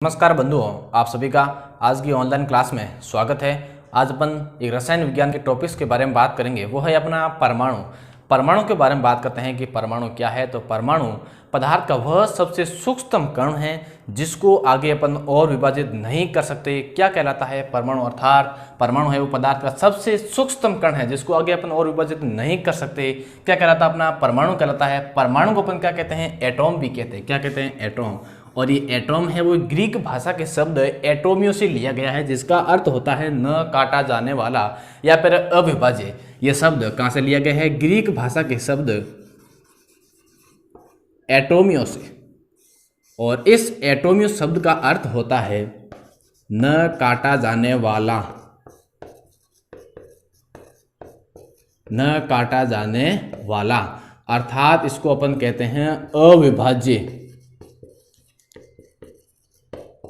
नमस्कार बंधुओं, आप सभी का आज की ऑनलाइन क्लास में स्वागत है। आज अपन एक रसायन विज्ञान के टॉपिक्स के बारे में बात करेंगे, वो है अपना परमाणु। परमाणु के बारे में बात करते हैं कि परमाणु क्या है। तो परमाणु पदार्थ का वह सबसे सूक्ष्म कण है जिसको आगे अपन और विभाजित नहीं कर सकते। क्या कहलाता है परमाणु? अर्थात परमाणु है वो पदार्थ का सबसे सूक्ष्म कण है जिसको आगे अपन और विभाजित नहीं कर सकते। क्या कहलाता है? अपना परमाणु कहलाता है। परमाणु को अपन क्या कहते हैं? एटॉम भी कहते हैं। क्या कहते हैं? एटॉम। और ये एटॉम है वो ग्रीक भाषा के शब्द एटोमियो से लिया गया है, जिसका अर्थ होता है न काटा जाने वाला या फिर अविभाज्य। ये शब्द कहाँ से लिया गया है? ग्रीक भाषा के शब्द एटोमियो से। और इस एटोमियो शब्द का अर्थ होता है न काटा जाने वाला, न काटा जाने वाला। अर्थात इसको अपन कहते हैं अविभाज्य।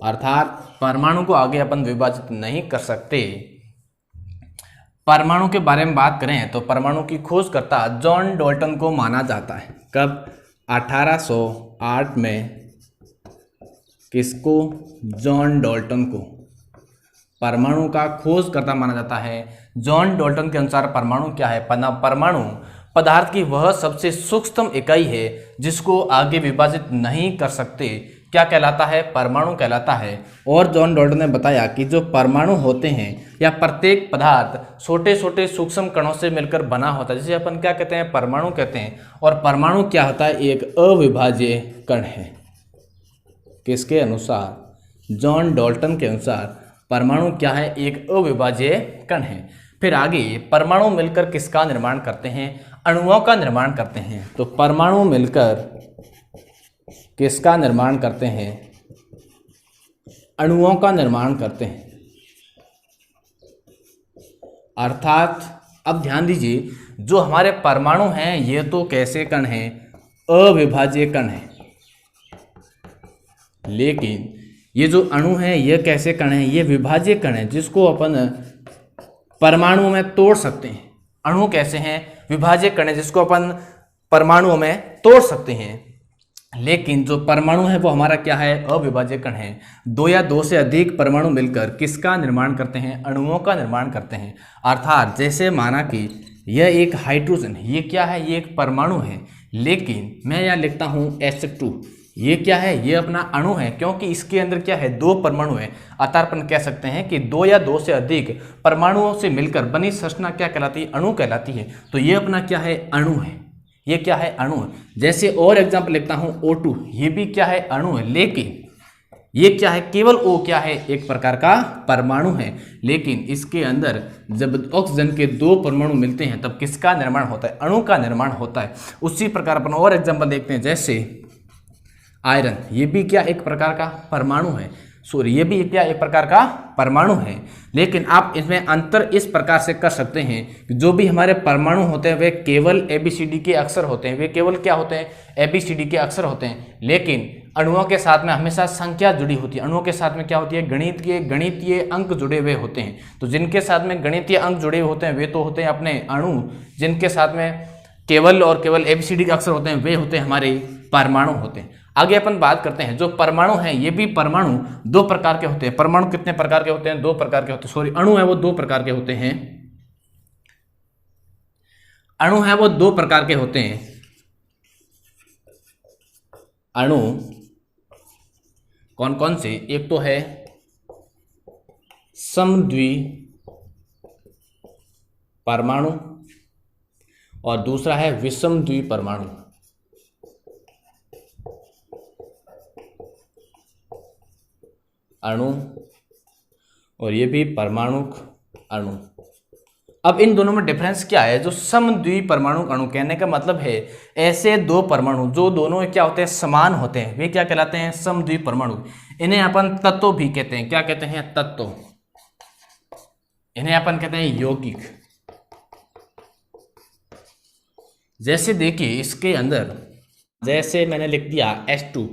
अर्थात परमाणु को आगे अपन विभाजित नहीं कर सकते। परमाणु के बारे में बात करें तो परमाणु की खोजकर्ता जॉन डाल्टन को माना जाता है। कब? 1808 में। किसको? जॉन डाल्टन को परमाणु का खोजकर्ता माना जाता है। जॉन डाल्टन के अनुसार परमाणु क्या है? परमाणु पदार्थ की वह सबसे सूक्ष्म इकाई है जिसको आगे विभाजित नहीं कर सकते। क्या कहलाता है? परमाणु कहलाता है। और जॉन डाल्टन ने बताया कि जो परमाणु होते हैं या प्रत्येक पदार्थ छोटे छोटे सूक्ष्म कणों से मिलकर बना होता है, जिसे अपन क्या कहते हैं? परमाणु कहते हैं। और परमाणु क्या होता है? एक अविभाज्य कण है। किसके अनुसार? जॉन डाल्टन के अनुसार परमाणु क्या है? एक अविभाज्य कण है। फिर आगे परमाणु मिलकर किसका निर्माण करते हैं? अणुओं का निर्माण करते हैं। तो परमाणु मिलकर किसका निर्माण करते हैं? अणुओं का निर्माण करते हैं। अर्थात अब ध्यान दीजिए, जो हमारे परमाणु हैं ये तो कैसे कण हैं? अविभाज्य कण हैं। लेकिन ये जो अणु हैं ये कैसे कण हैं? ये विभाज्य कण हैं जिसको अपन परमाणुओं में तोड़ सकते हैं। अणु कैसे हैं? विभाज्य कण हैं जिसको अपन परमाणुओं में तोड़ सकते हैं। लेकिन जो परमाणु है वो हमारा क्या है? अविभाज्य कण है। दो या दो से अधिक परमाणु मिलकर किसका निर्माण करते हैं? अणुओं का निर्माण करते हैं। अर्थात जैसे माना कि यह एक हाइड्रोजन, ये क्या है? ये एक परमाणु है। लेकिन मैं यहाँ लिखता हूँ H2, ये क्या है? ये अपना अणु है, क्योंकि इसके अंदर क्या है? दो परमाणु है। अर्थात अपन कह सकते हैं कि दो या दो से अधिक परमाणुओं से मिलकर बनी संरचना क्या कहलाती है? अणु कहलाती है। तो ये अपना क्या है? अणु है। ये क्या है? अणु है। जैसे और एग्जाम्पल लिखता हूं O2, ये भी क्या है? अणु है। लेकिन ये क्या है? केवल O क्या है? एक प्रकार का परमाणु है। लेकिन इसके अंदर जब ऑक्सीजन के दो परमाणु मिलते हैं तब किसका निर्माण होता है? अणु का निर्माण होता है। उसी प्रकार अपन और एग्जाम्पल देखते हैं, जैसे आयरन, ये भी क्या एक प्रकार का परमाणु है। सॉरी, ये भी क्या एक प्रकार का परमाणु है। लेकिन आप इसमें अंतर इस प्रकार से कर सकते हैं कि जो भी हमारे परमाणु होते हैं वे केवल ABCD के अक्षर होते हैं। वे केवल क्या होते हैं? ABCD के अक्षर होते हैं। लेकिन अणुओं के साथ में हमेशा संख्या जुड़ी होती है। अणुओं के साथ में क्या होती है? गणितीय अंक जुड़े हुए होते हैं। तो जिनके साथ में गणितीय अंक जुड़े हुए होते हैं वे तो होते हैं अपने अणु। जिनके साथ में केवल और केवल ABCD के अक्षर होते हैं वे होते हैं हमारे परमाणु होते हैं। आगे अपन बात करते हैं, जो परमाणु हैं ये भी परमाणु दो प्रकार के होते हैं। परमाणु कितने प्रकार के होते हैं? दो प्रकार के होते हैं। सॉरी, अणु है वो दो प्रकार के होते हैं। अणु है वो दो प्रकार के होते हैं। अणु कौन कौन से? एक तो है समद्वि परमाणु और दूसरा है विषमद्वि परमाणु। अणु और ये भी परमाणुक अणु। अब इन दोनों में डिफरेंस क्या है? जो समद्वि परमाणु अणु, कहने का मतलब है ऐसे दो परमाणु जो दोनों क्या होते हैं? समान होते हैं, वे क्या कहलाते हैं? समद्वि परमाणु। इन्हें अपन तत्व भी कहते हैं। क्या कहते हैं? तत्व। इन्हें अपन कहते हैं यौगिक। जैसे देखिए इसके अंदर, जैसे मैंने लिख दिया H2,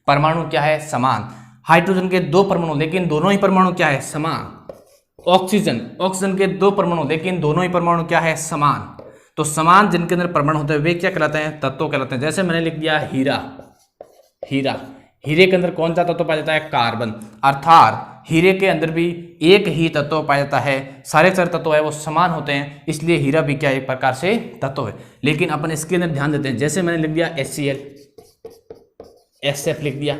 परमाणु क्या है? समान। हाइड्रोजन के दो परमाणु लेकिन दोनों ही परमाणु क्या है? समान। ऑक्सीजन के दो परमाणु लेकिन दोनों ही परमाणु क्या है? समान। तो समान जिनके अंदर परमाणु होते हैं वे क्या कहलाते हैं? तत्व कहलाते हैं। जैसे मैंने लिख दिया हीरा। हीरे के अंदर कौन सा तत्व पाया जाता है? कार्बन। अर्थात हीरे के अंदर भी एक ही तत्व पाया जाता है, सारे तत्व है वो समान होते हैं, इसलिए हीरा भी क्या एक प्रकार से तत्व है। लेकिन अपन इसके अंदर ध्यान देते हैं, जैसे मैंने लिख दिया HCl, SF लिख दिया,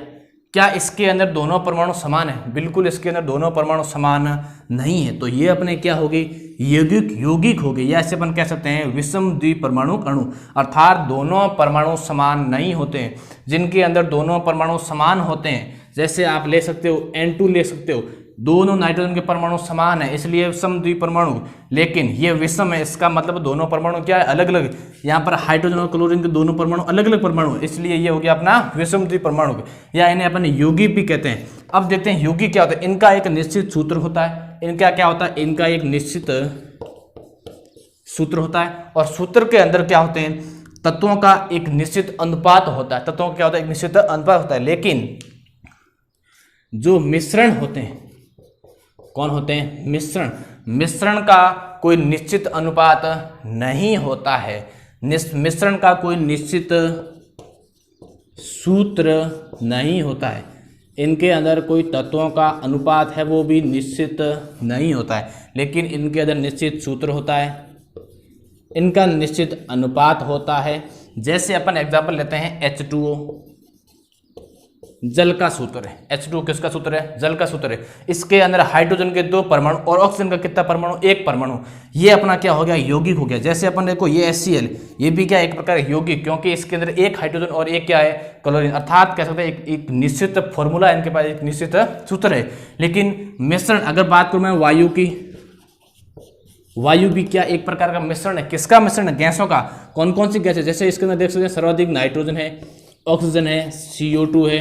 क्या इसके अंदर दोनों परमाणु समान है? बिल्कुल इसके अंदर दोनों परमाणु समान नहीं है, तो ये अपने क्या होगी? यौगिक हो गई, या ऐसे अपन कह सकते हैं विषम द्विपरमाणु अणु। अर्थात दोनों परमाणु समान नहीं होते हैं। जिनके अंदर दोनों परमाणु समान होते हैं, जैसे आप ले सकते हो N2 ले सकते हो, दोनों नाइट्रोजन के परमाणु समान है इसलिए विषम द्विपरमाणु, लेकिन ये विषम है, इसका मतलब दोनों परमाणु क्या है? अलग अलग। यहाँ पर हाइड्रोजन और क्लोरीन के दोनों परमाणु अलग अलग परमाणु, इसलिए ये हो गया अपना विषम द्विपरमाणु, या इन्हें अपन यौगिक भी कहते हैं। अब देखते हैं यौगिक क्या होता है। इनका एक निश्चित सूत्र होता है। इनका क्या होता है? इनका एक निश्चित सूत्र होता है, और सूत्र के अंदर क्या होते हैं? तत्वों का एक निश्चित अनुपात होता है। तत्वों का क्या होता है? एक निश्चित अनुपात होता है। लेकिन जो मिश्रण होते हैं, कौन होते हैं? मिश्रण का कोई निश्चित अनुपात नहीं होता है। मिश्रण का कोई निश्चित सूत्र नहीं होता है। इनके अंदर कोई तत्वों का अनुपात है वो भी निश्चित नहीं होता है, लेकिन इनके अंदर निश्चित सूत्र होता है, इनका निश्चित अनुपात होता है। जैसे अपन एग्जाम्पल लेते हैं H2O, जल का सूत्र है। H2O किसका सूत्र है? जल का सूत्र है। इसके अंदर हाइड्रोजन के 2 परमाणु और ऑक्सीजन का कितना परमाणु? 1 परमाणु। ये अपना क्या हो गया? यौगिक हो गया। जैसे अपन देखो ये HCl, ये भी क्या एक प्रकार यौगिक, क्योंकि इसके अंदर एक हाइड्रोजन और एक क्या है? क्लोरीन। अर्थात कह सकते हैं एक निश्चित फॉर्मूला, इनके पास एक निश्चित सूत्र है। लेकिन मिश्रण अगर बात करूं मैं वायु की, वायु भी क्या एक प्रकार का मिश्रण है। किसका मिश्रण है? गैसों का। कौन कौन सी गैस है? जैसे इसके अंदर देख सकते हैं सर्वाधिक नाइट्रोजन है, ऑक्सीजन है, CO2 है,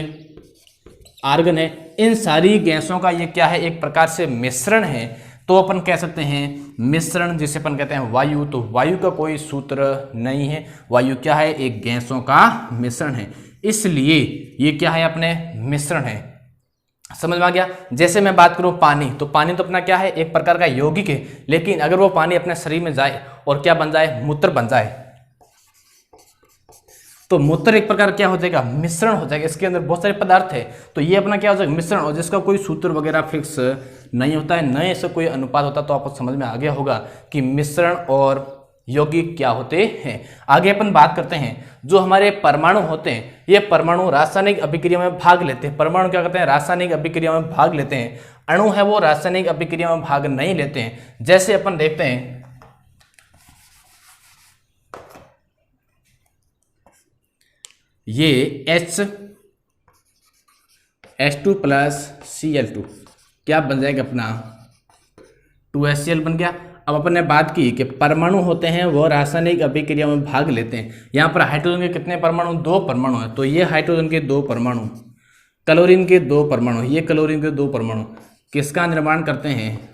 आर्गन है। इन सारी गैसों का ये क्या है? एक प्रकार से मिश्रण है। तो अपन कह सकते हैं मिश्रण जिसे अपन कहते हैं वायु। तो वायु का कोई सूत्र नहीं है। वायु क्या है? एक गैसों का मिश्रण है, इसलिए ये क्या है? अपने मिश्रण है। समझ में आ गया? जैसे मैं बात करूं पानी, तो पानी तो अपना क्या है? एक प्रकार का यौगिक है। लेकिन अगर वो पानी अपने शरीर में जाए और क्या बन जाए? मूत्र बन जाए, तो मूत्र एक प्रकार क्या हो जाएगा? मिश्रण हो जाएगा। इसके अंदर बहुत सारे पदार्थ है, तो ये अपना क्या हो जाएगा? मिश्रण, और जिसका कोई सूत्र वगैरह फिक्स नहीं होता है, न ऐसा कोई अनुपात होता। तो आपको समझ में आ गया होगा कि मिश्रण और यौगिक क्या होते हैं। आगे अपन बात करते हैं, जो हमारे परमाणु होते हैं, ये परमाणु रासायनिक अभिक्रिया में भाग लेते हैं। परमाणु क्या करते हैं? रासायनिक अभिक्रिया में भाग लेते हैं। अणु है वो रासायनिक अभिक्रिया में भाग नहीं लेते हैं। जैसे अपन देखते हैं ये H2 प्लस Cl2 क्या बन जाएगा? अपना 2HCl बन गया। अब अपन ने बात की कि परमाणु होते हैं वो रासायनिक अभिक्रिया में भाग लेते हैं। यहाँ पर हाइड्रोजन के कितने परमाणु? 2 परमाणु है। तो ये हाइड्रोजन के 2 परमाणु, क्लोरीन के 2 परमाणु, ये क्लोरीन के 2 परमाणु किसका निर्माण करते हैं?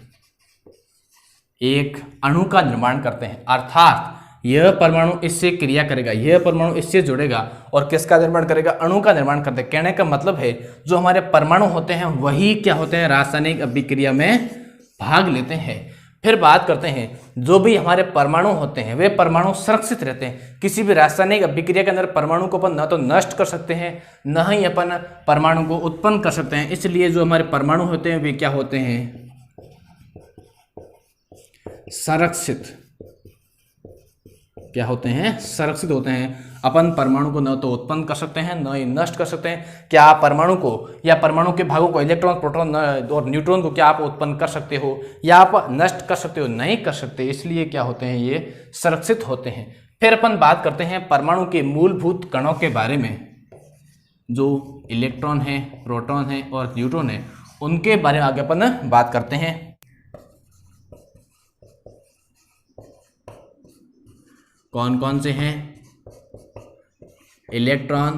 एक अणु का निर्माण करते हैं। अर्थात यह परमाणु इससे क्रिया करेगा, यह परमाणु इससे जुड़ेगा और किसका निर्माण करेगा? अणु का निर्माण करते हैं। कहने का मतलब है जो हमारे परमाणु होते हैं वही क्या होते हैं? रासायनिक अभिक्रिया में भाग लेते हैं। फिर बात करते हैं, जो भी हमारे परमाणु होते हैं वे परमाणु सुरक्षित रहते हैं। किसी भी रासायनिक अभिक्रिया के अंदर परमाणु को अपन न तो नष्ट कर सकते हैं, न ही अपन परमाणु को उत्पन्न कर सकते हैं। इसलिए जो हमारे परमाणु होते हैं वे क्या होते हैं? संरक्षित। क्या होते हैं? संरक्षित होते हैं। अपन परमाणु को न तो उत्पन्न कर सकते हैं, न ही नष्ट कर सकते हैं। क्या आप परमाणु को या परमाणु के भागों को, इलेक्ट्रॉन, प्रोटॉन और न्यूट्रॉन को क्या आप उत्पन्न कर सकते हो या आप नष्ट कर सकते हो? नहीं कर सकते। इसलिए क्या होते हैं? ये संरक्षित होते हैं। फिर अपन बात करते हैं परमाणु के मूलभूत कणों के बारे में। जो इलेक्ट्रॉन है, प्रोटॉन है और न्यूट्रॉन है, उनके बारे में आगे अपन बात करते हैं। कौन कौन से हैं? इलेक्ट्रॉन,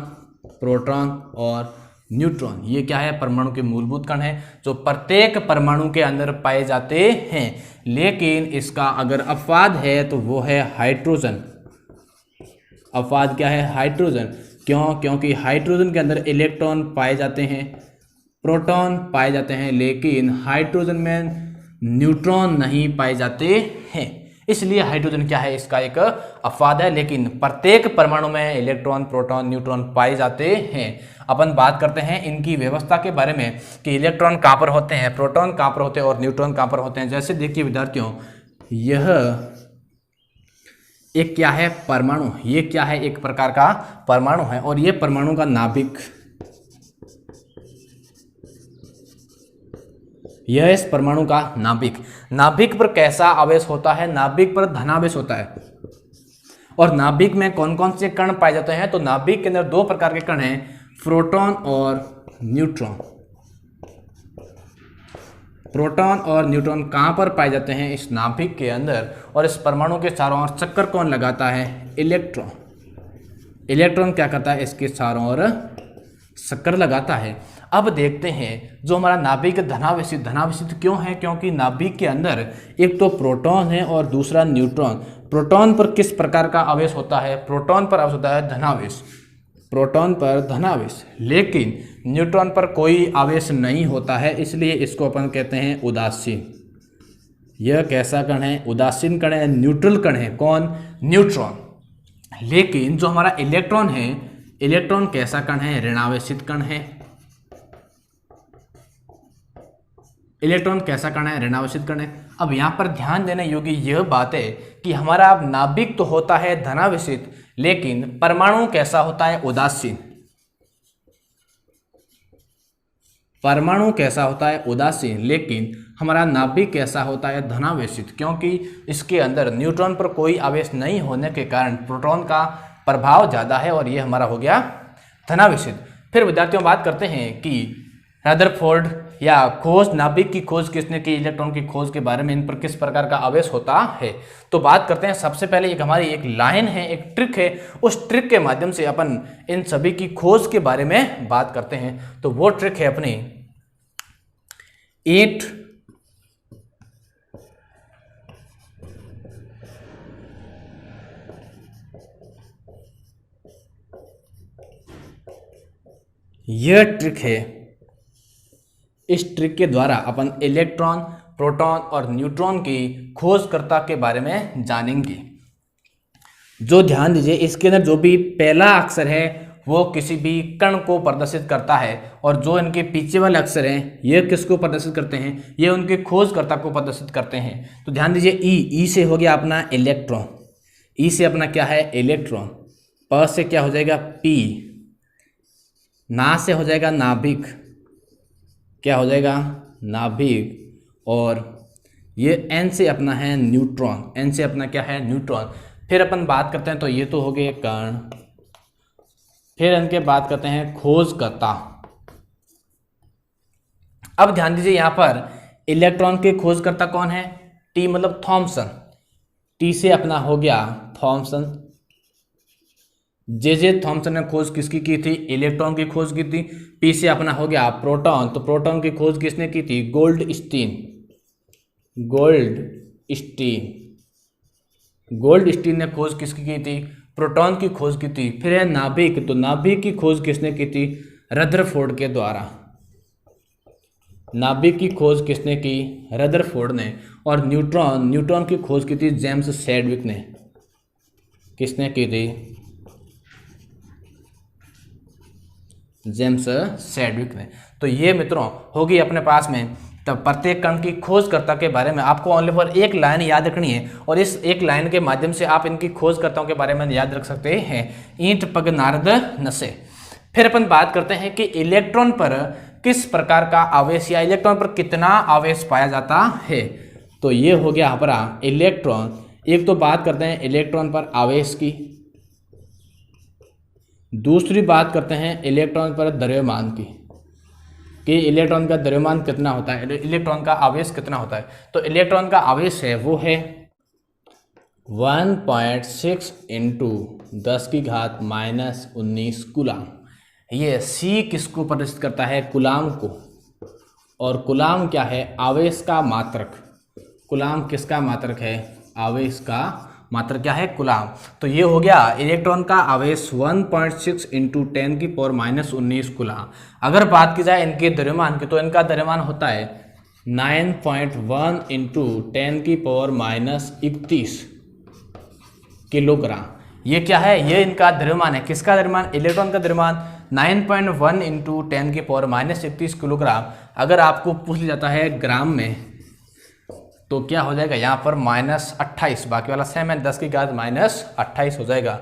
प्रोटॉन और न्यूट्रॉन। ये क्या है? परमाणु के मूलभूत कण हैं जो प्रत्येक परमाणु के अंदर पाए जाते हैं। लेकिन इसका अगर अपवाद है तो वो है हाइड्रोजन। अपवाद क्या है? हाइड्रोजन। क्यों? क्योंकि हाइड्रोजन के अंदर इलेक्ट्रॉन पाए जाते हैं, प्रोटॉन पाए जाते हैं, लेकिन हाइड्रोजन में न्यूट्रॉन नहीं पाए जाते हैं। इसलिए हाइड्रोजन क्या है, इसका एक अपवाद है, लेकिन प्रत्येक परमाणु में इलेक्ट्रॉन, प्रोटॉन, न्यूट्रॉन पाए जाते हैं। अपन बात करते हैं इनकी व्यवस्था के बारे में कि इलेक्ट्रॉन कहाँ पर होते हैं, प्रोटॉन कहाँ पर होते हैं और न्यूट्रॉन कहाँ पर होते हैं। जैसे देखिए विद्यार्थियों, यह एक क्या है, परमाणु, ये क्या है, एक प्रकार का परमाणु है और ये परमाणु का नाभिक, यह इस परमाणु का नाभिक पर कैसा आवेश होता है, नाभिक पर धनावेश होता है। और नाभिक में कौन कौन से कण पाए जाते हैं, तो नाभिक के अंदर दो प्रकार के कण हैं, प्रोटॉन और न्यूट्रॉन। प्रोटॉन और न्यूट्रॉन कहाँ पर पाए जाते हैं, इस नाभिक के अंदर। और इस परमाणु के चारों ओर चक्कर कौन लगाता है, इलेक्ट्रॉन। इलेक्ट्रॉन क्या करता है, इसके चारों ओर चक्कर लगाता है। अब देखते हैं जो हमारा नाभिक धनावेशित क्यों है, क्योंकि नाभिक के अंदर एक तो प्रोटॉन है और दूसरा न्यूट्रॉन। प्रोटॉन पर किस प्रकार का आवेश होता है, प्रोटॉन पर आवेश होता है धनावेश, प्रोटॉन पर धनावेश, लेकिन न्यूट्रॉन पर कोई आवेश नहीं होता है, इसलिए इसको अपन कहते हैं उदासीन। यह कैसा कण है, उदासीन कण है, न्यूट्रल कण है। कौन, न्यूट्रॉन। लेकिन जो हमारा इलेक्ट्रॉन है, इलेक्ट्रॉन कैसा कण है, ऋणावेशित कण है। इलेक्ट्रॉन कैसा कण है, ऋणावेशित कण है। अब यहाँ पर ध्यान देने योग्य यह बात है कि हमारा नाभिक तो होता है धनावेशित, लेकिन परमाणु कैसा होता है, उदासीन। परमाणु कैसा होता है, उदासीन, लेकिन हमारा नाभिक कैसा होता है, धनावेशित, क्योंकि इसके अंदर न्यूट्रॉन पर कोई आवेश नहीं होने के कारण प्रोटॉन का प्रभाव ज़्यादा है और ये हमारा हो गया धनावेशित। फिर विद्यार्थियों बात करते हैं कि रदरफोर्ड या खोज, नाभिक की खोज किसने की, इलेक्ट्रॉन की खोज के बारे में, इन पर किस प्रकार का आवेश होता है। तो बात करते हैं, सबसे पहले एक हमारी एक लाइन है, एक ट्रिक है, उस ट्रिक के माध्यम से अपन इन सभी की खोज के बारे में बात करते हैं। तो वो ट्रिक है अपनी 8 यह ट्रिक है। इस ट्रिक के द्वारा अपन इलेक्ट्रॉन, प्रोटॉन और न्यूट्रॉन की खोजकर्ता के बारे में जानेंगे। जो ध्यान दीजिए, इसके अंदर जो भी पहला अक्षर है वो किसी भी कण को प्रदर्शित करता है और जो इनके पीछे वाले अक्षर हैं ये किसको प्रदर्शित करते हैं, ये उनके खोजकर्ता को प्रदर्शित करते हैं। तो ध्यान दीजिए, ई से हो गया अपना इलेक्ट्रॉन, ई से अपना क्या है, इलेक्ट्रॉन। प से क्या हो जाएगा, पी। ना से हो जाएगा नाभिक, क्या हो जाएगा, नाभिक। और ये एन से अपना है न्यूट्रॉन, एन से अपना क्या है, न्यूट्रॉन। फिर अपन बात करते हैं, तो ये तो हो गए कण। फिर इनके बात करते हैं खोजकर्ता। अब ध्यान दीजिए, यहां पर इलेक्ट्रॉन के खोजकर्ता कौन है, टी मतलब थॉमसन। टी से अपना हो गया थॉमसन। जे थॉमसन ने खोज किसकी की थी, इलेक्ट्रॉन की खोज की थी। पी से अपना हो गया प्रोटॉन, तो प्रोटॉन की खोज किसने की थी, गोल्डस्टीन ने खोज किसकी की थी, प्रोटॉन की खोज की थी। फिर है नाभिक, तो नाभिक की खोज किसने की थी, रदरफोर्ड के द्वारा। नाभिक की खोज किसने की, रदरफोर्ड ने। और न्यूट्रॉन की खोज की थी जेम्स सैडविक ने। किसने की थी, जेम्स सैडविक ने। तो ये मित्रों होगी अपने पास में तब प्रत्येक कण की खोजकर्ता के बारे में। आपको ओनली फॉर एक लाइन याद रखनी है और इस एक लाइन के माध्यम से आप इनकी खोजकर्ताओं के बारे में याद रख सकते हैं। ईंट पग नारद नसे। फिर अपन बात करते हैं कि इलेक्ट्रॉन पर किस प्रकार का आवेश या इलेक्ट्रॉन पर कितना आवेश पाया जाता है। तो ये हो गया हमारा इलेक्ट्रॉन। एक तो बात करते हैं इलेक्ट्रॉन पर आवेश की, दूसरी बात करते हैं इलेक्ट्रॉन पर द्रव्यमान की कि इलेक्ट्रॉन का द्रव्यमान कितना होता है, इलेक्ट्रॉन का आवेश कितना होता है। तो इलेक्ट्रॉन का आवेश है वो है 1.6 × 10⁻⁻19 कूलाम। ये सी किसको प्रदर्शित करता है, कूलाम को। और कूलाम क्या है, आवेश का मात्रक। कूलाम किसका मात्रक है, आवेश का मात्रक क्या है, कूलाम। तो ये हो गया इलेक्ट्रॉन का आवेश 1.6 × 10⁻⁻19 कूलाम। अगर बात की जाए इनके द्रव्यमान की, तो इनका द्रव्यमान होता है 9.1 इंटू 10⁻31 किलोग्राम। ये क्या है? ये इनका द्रव्यमान है। किसका द्रव्यमान? इलेक्ट्रॉन का द्रव्यमान 9.1 इंटू 10⁻31 किलोग्राम। अगर आपको पूछ लिया जाता है ग्राम में तो क्या हो जाएगा? यहाँ पर -28, बाकी वाला सेम है, 10 की घात -28 हो जाएगा।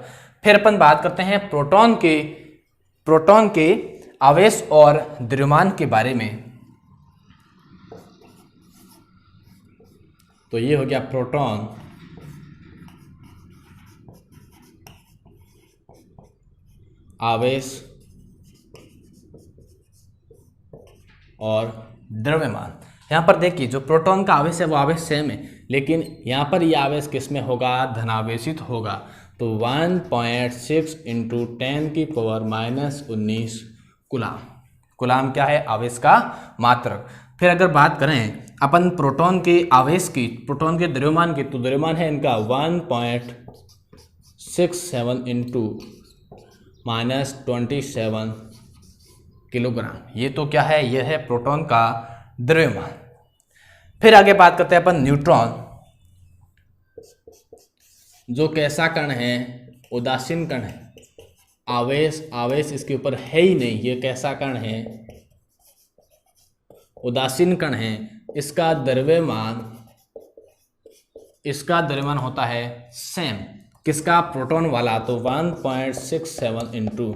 फिर अपन बात करते हैं प्रोटॉन के आवेश और द्रव्यमान के बारे में। तो ये हो गया प्रोटॉन आवेश और द्रव्यमान। यहाँ पर देखिए जो प्रोटॉन का आवेश है वो आवेश सेम है, लेकिन यहाँ पर ये आवेश किस में होगा? धनावेशित होगा। तो 1.6 इंटू 10⁻19 कूलाम। कूलाम क्या है? आवेश का मात्रक। फिर अगर बात करें अपन प्रोटॉन के आवेश की, प्रोटॉन के द्रव्यमान की, तो द्रव्यमान है इनका 1.67 इंटू -27 किलोग्राम। ये तो क्या है? यह है प्रोटॉन का द्रव्यमान। फिर आगे बात करते हैं अपन न्यूट्रॉन, जो कैसा कण है? उदासीन कण है। आवेश इसके ऊपर है ही नहीं। ये कैसा कण है? उदासीन कण है। इसका द्रव्यमान होता है सेम। किसका? प्रोटॉन वाला। तो 1.67 इंटू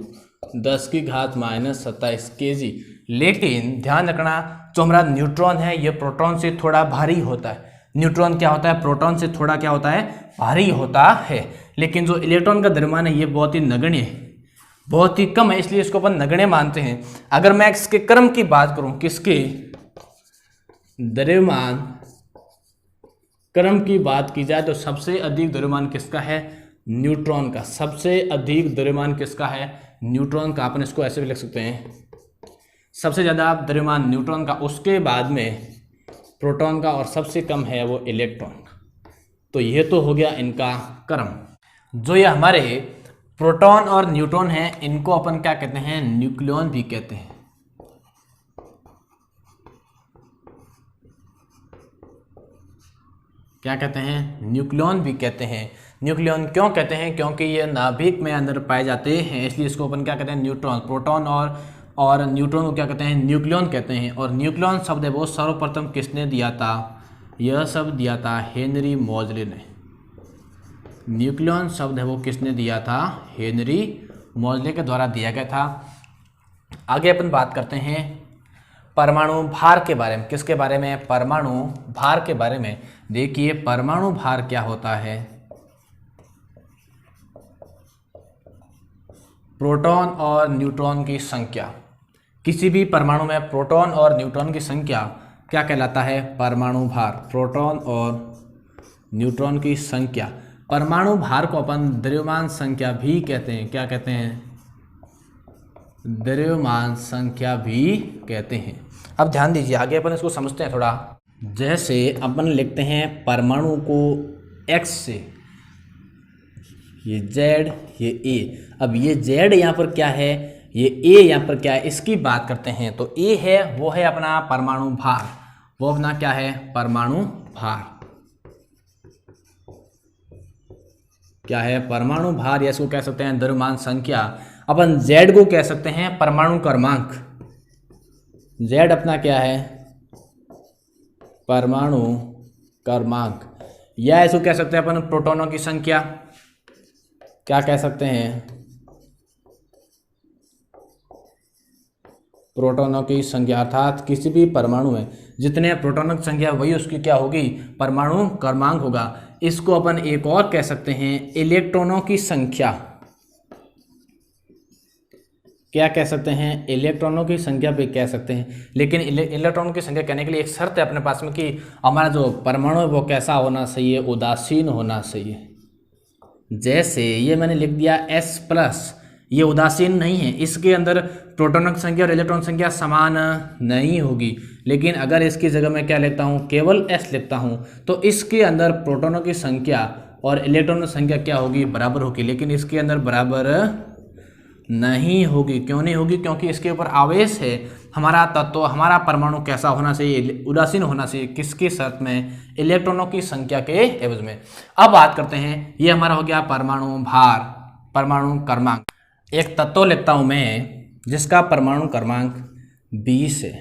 10⁻27 kg। लेकिन ध्यान रखना, जो हमारा न्यूट्रॉन है ये प्रोटॉन से थोड़ा भारी होता है। न्यूट्रॉन क्या होता है? प्रोटॉन से थोड़ा क्या होता है? भारी होता है। लेकिन जो इलेक्ट्रॉन का द्रव्यमान है ये बहुत ही नगण्य है, बहुत ही कम है, इसलिए इसको अपन नगण्य मानते हैं। अगर मैं इसके क्रम की बात करूं, किसके द्रव्यमान क्रम की बात की जाए तो सबसे अधिक द्रव्यमान किसका है? न्यूट्रॉन का। सबसे अधिक द्रव्यमान किसका है? न्यूट्रॉन का। अपन इसको ऐसे भी लिख सकते हैं, सबसे ज़्यादा द्रव्यमान न्यूट्रॉन का, उसके बाद में प्रोटॉन का, और सबसे कम है वो इलेक्ट्रॉन का। तो ये तो हो गया इनका क्रम। जो ये हमारे प्रोटॉन और न्यूट्रॉन हैं, इनको अपन क्या कहते हैं? न्यूक्लियॉन भी कहते हैं। क्या कहते हैं? न्यूक्लियॉन भी कहते हैं। न्यूक्लियॉन क्यों कहते हैं? क्योंकि ये नाभिक में अंदर पाए जाते हैं, इसलिए इसको अपन क्या कहते हैं? न्यूट्रॉन। प्रोटॉन और न्यूट्रॉन को क्या कहते हैं? न्यूक्लियॉन कहते हैं। और न्यूक्लियॉन शब्द है वो सर्वप्रथम किसने दिया था? यह शब्द दिया था हेनरी मोजले ने। न्यूक्लियॉन शब्द है वो किसने दिया था? हेनरी मोजले के द्वारा दिया गया था। आगे अपन बात करते हैं परमाणु भार के बारे में। किसके बारे में? परमाणु भार के बारे में। देखिए परमाणु भार क्या होता है? प्रोटॉन और न्यूट्रॉन की संख्या। किसी भी परमाणु में प्रोटॉन और न्यूट्रॉन की संख्या क्या कहलाता है? परमाणु भार। प्रोटॉन और न्यूट्रॉन की संख्या। परमाणु भार को अपन द्रव्यमान संख्या भी कहते हैं। क्या कहते हैं? द्रव्यमान संख्या भी कहते हैं। अब ध्यान दीजिए, आगे अपन इसको समझते हैं थोड़ा। जैसे अपन लिखते हैं परमाणु को X से, ये Z, ये A। अब ये Z यहाँ पर क्या है? ये A यहाँ पर क्या है? इसकी बात करते हैं। तो A है वो है अपना परमाणु भार। वो अपना क्या है? परमाणु भार। क्या है? परमाणु भार, या इसको कह सकते हैं द्रव्यमान संख्या। अपन Z को कह सकते हैं परमाणु क्रमांक। Z अपना क्या है? परमाणु क्रमांक। या इसको कह सकते हैं अपन प्रोटॉनों की संख्या। क्या कह सकते हैं? प्रोटॉनों की संख्या। अर्थात किसी भी परमाणु में जितने प्रोटॉनों की संख्या वही उसकी क्या होगी? परमाणु क्रमांक होगा। इसको अपन एक और कह सकते हैं इलेक्ट्रॉनों की संख्या। क्या कह सकते हैं? इलेक्ट्रॉनों की संख्या भी कह सकते हैं। लेकिन इलेक्ट्रॉनों की संख्या कहने के लिए एक शर्त है अपने पास में कि हमारा जो परमाणु है वो कैसा होना चाहिए? उदासीन होना चाहिए। जैसे ये मैंने लिख दिया S+, ये उदासीन नहीं है, इसके अंदर प्रोटॉनों की संख्या और इलेक्ट्रॉन संख्या समान नहीं होगी। लेकिन अगर इसकी जगह मैं क्या लिखता हूँ? केवल S लिखता हूँ, तो इसके अंदर प्रोटॉनों की संख्या और इलेक्ट्रॉनों की संख्या क्या होगी? बराबर होगी। लेकिन इसके अंदर बराबर नहीं होगी। क्यों नहीं होगी? क्योंकि इसके ऊपर आवेश है, हमारा तत्व, हमारा परमाणु कैसा होना चाहिए, उदासीन होना चाहिए, किसकी शर्त में, इलेक्ट्रॉनों की संख्या के एवज में। अब बात करते हैं, ये हमारा हो गया परमाणु भार, परमाणु क्रमांक। एक तत्व लिखता हूं मैं जिसका परमाणु क्रमांक 20 है,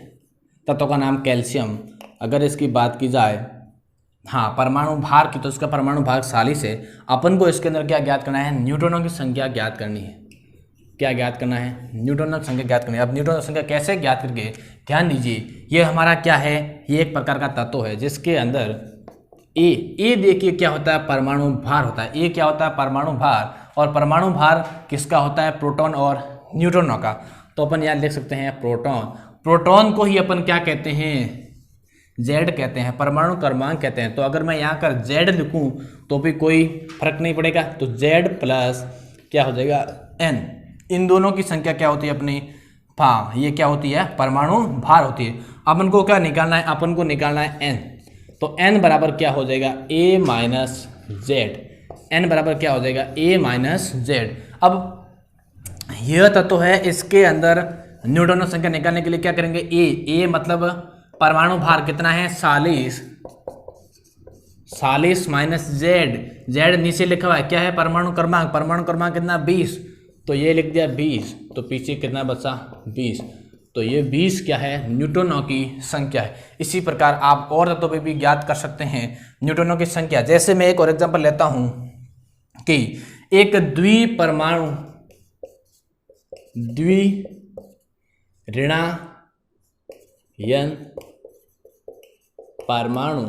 तत्व का नाम कैल्शियम। अगर इसकी बात की जाए, हाँ, परमाणु भार की, तो इसका परमाणु भार 40 है। अपन को इसके अंदर क्या ज्ञात करना है, न्यूट्रॉनों की संख्या ज्ञात करनी है। क्या ज्ञात करना है, न्यूट्रॉनों की संख्या ज्ञात करनी है। अब न्यूट्रॉनों की संख्या कैसे ज्ञात करके, ध्यान दीजिए, ये हमारा क्या है, ये एक प्रकार का तत्व है जिसके अंदर ए देखिए क्या होता है, परमाणु भार होता है। ए क्या होता है, परमाणु भार, और परमाणु भार किसका होता है, प्रोटॉन और न्यूट्रॉनों का। तो अपन यहाँ लिख सकते हैं प्रोटॉन। प्रोटॉन को ही अपन क्या कहते हैं, जेड कहते हैं, परमाणु क्रमांक कहते हैं। तो अगर मैं यहाँ कर जेड लिखूं तो भी कोई फर्क नहीं पड़ेगा, तो जेड प्लस क्या हो जाएगा, एन। इन दोनों की संख्या क्या होती है अपनी, हाँ, ये क्या होती है, परमाणु भार होती है। अपन को क्या निकालना है, अपन को निकालना है एन। तो एन बराबर क्या हो जाएगा, ए माइनस जेड। एन बराबर क्या हो जाएगा, ए माइनस जेड। अब यह तत्व है, इसके अंदर न्यूट्रॉनों की संख्या निकालने के लिए क्या करेंगे, ए मतलब परमाणु भार कितना है, 40 माइनस जेड नीचे लिखा हुआ है, क्या है, परमाणु क्रमांक। परमाणु क्रमांक कितना, 20, तो ये लिख दिया 20, तो पीछे कितना बचा, 20। तो ये 20 क्या है, न्यूट्रॉनों की संख्या है। इसी प्रकार आप और तत्वों पे भी ज्ञात कर सकते हैं न्यूट्रॉनों की संख्या। जैसे मैं एक और एग्जांपल लेता हूं कि एक द्विपरमाणु ऋणायन परमाणु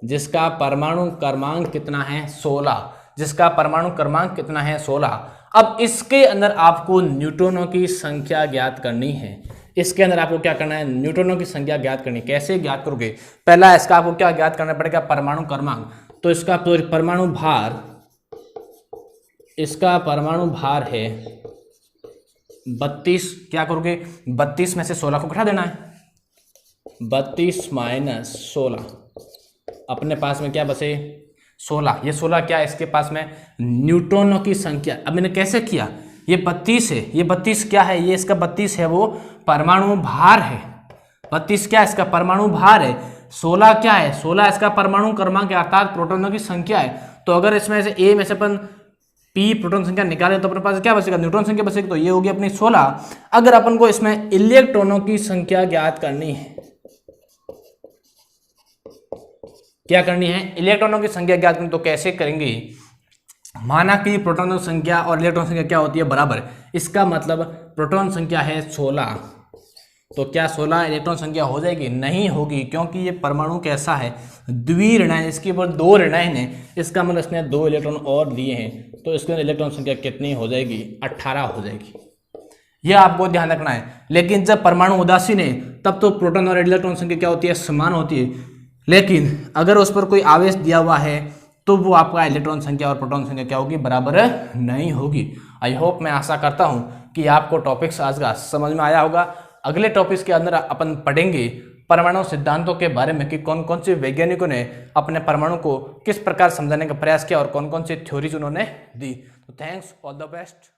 जिसका परमाणु क्रमांक कितना है, 16, जिसका परमाणु क्रमांक कितना है, 16। अब इसके अंदर आपको न्यूट्रॉनों की संख्या ज्ञात करनी है। इसके अंदर आपको क्या करना है, न्यूट्रॉनों की संख्या ज्ञात करनी। कैसे ज्ञात करोगे, पहला इसका आपको क्या ज्ञात करना पड़ेगा, परमाणु क्रमांक। तो इसका परमाणु भार, इसका परमाणु भार है 32। क्या करोगे, 32 में से 16 को घटा देना है, 32 माइनस 16, अपने पास में क्या बचे, 16। ये 16 क्या है, इसके पास में न्यूट्रॉनों की संख्या। अब मैंने कैसे किया, ये 32 है, ये 32 क्या है, ये इसका 32 है, वो परमाणु भार है। 32 क्या है, इसका परमाणु भार है। 16 क्या है, 16 इसका परमाणु क्रमांक है, अर्थात प्रोटॉनों की संख्या है। तो अगर इसमें से ए में से अपन पी प्रोटॉन संख्या निकाले तो अपने पास क्या बचेगा, न्यूट्रॉन संख्या बचेगी। तो ये होगी अपनी 16। अगर अपन को इसमें इलेक्ट्रॉनों की संख्या ज्ञात करनी है, क्या करनी है, इलेक्ट्रॉनों की संख्या ज्ञात करनी, तो कैसे करेंगे, माना कि प्रोटॉनों की संख्या और इलेक्ट्रॉन संख्या क्या होती है, बराबर। इसका मतलब प्रोटॉन संख्या है 16, तो क्या 16 इलेक्ट्रॉन संख्या हो जाएगी, नहीं होगी, क्योंकि ये परमाणु कैसा है, द्विऋणायन, इसके ऊपर 2 ऋणायन है। इसका मतलब इसने 2 इलेक्ट्रॉन और दिए हैं, तो इसके अंदर इलेक्ट्रॉन संख्या कितनी हो जाएगी, 18 हो जाएगी। यह आपको ध्यान रखना है। लेकिन जब परमाणु उदासीन है तब तो प्रोटॉन और इलेक्ट्रॉन संख्या क्या होती है, समान होती है। लेकिन अगर उस पर कोई आवेश दिया हुआ है तो वो आपका इलेक्ट्रॉन संख्या और प्रोटॉन संख्या क्या होगी, बराबर नहीं होगी। आई होप, मैं आशा करता हूं कि आपको टॉपिक्स आज का समझ में आया होगा। अगले टॉपिक्स के अंदर अपन पढ़ेंगे परमाणु सिद्धांतों के बारे में कि कौन कौन से वैज्ञानिकों ने अपने परमाणु को किस प्रकार समझाने का प्रयास किया और कौन कौन सी थ्योरीज उन्होंने दी। तो थैंक्स, ऑल द बेस्ट।